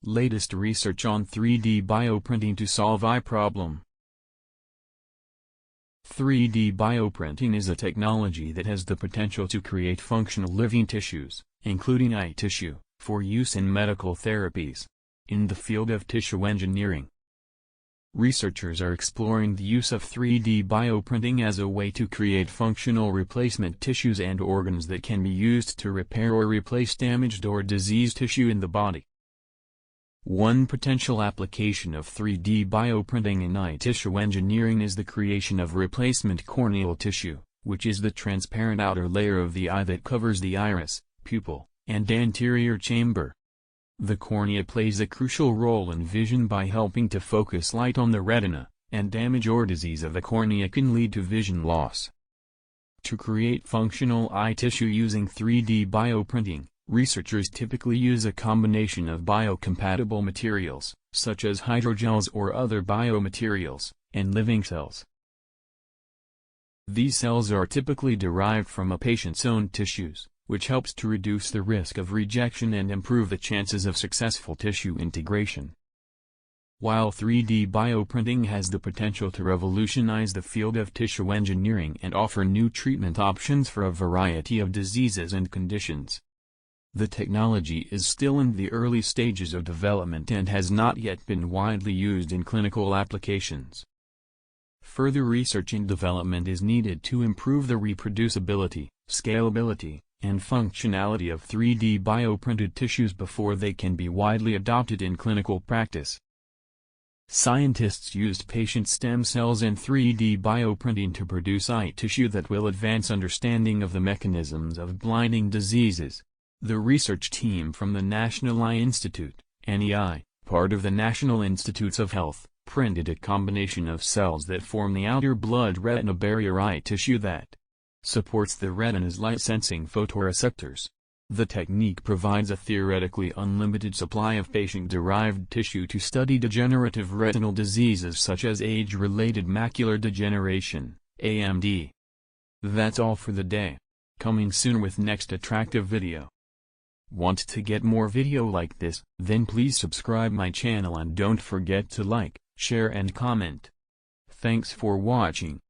Latest research on 3D bioprinting to solve eye problem. 3D bioprinting is a technology that has the potential to create functional living tissues, including eye tissue, for use in medical therapies. In the field of tissue engineering, researchers are exploring the use of 3D bioprinting as a way to create functional replacement tissues and organs that can be used to repair or replace damaged or diseased tissue in the body. One potential application of 3D bioprinting in eye tissue engineering is the creation of replacement corneal tissue, which is the transparent outer layer of the eye that covers the iris, pupil, and anterior chamber. The cornea plays a crucial role in vision by helping to focus light on the retina, and damage or disease of the cornea can lead to vision loss. To create functional eye tissue using 3D bioprinting, researchers typically use a combination of biocompatible materials, such as hydrogels or other biomaterials, and living cells. These cells are typically derived from a patient's own tissues, which helps to reduce the risk of rejection and improve the chances of successful tissue integration. While 3D bioprinting has the potential to revolutionize the field of tissue engineering and offer new treatment options for a variety of diseases and conditions, the technology is still in the early stages of development and has not yet been widely used in clinical applications. Further research and development is needed to improve the reproducibility, scalability, and functionality of 3D bioprinted tissues before they can be widely adopted in clinical practice. Scientists used patient stem cells and 3D bioprinting to produce eye tissue that will advance understanding of the mechanisms of blinding diseases. The research team from the National Eye Institute, NEI, part of the National Institutes of Health, printed a combination of cells that form the outer blood-retina barrier eye tissue that supports the retina's light-sensing photoreceptors. The technique provides a theoretically unlimited supply of patient-derived tissue to study degenerative retinal diseases such as age-related macular degeneration, AMD. That's all for the day. Coming soon with next attractive video. Want to get more video like this? Then please subscribe my channel and don't forget to like, share and comment. Thanks for watching.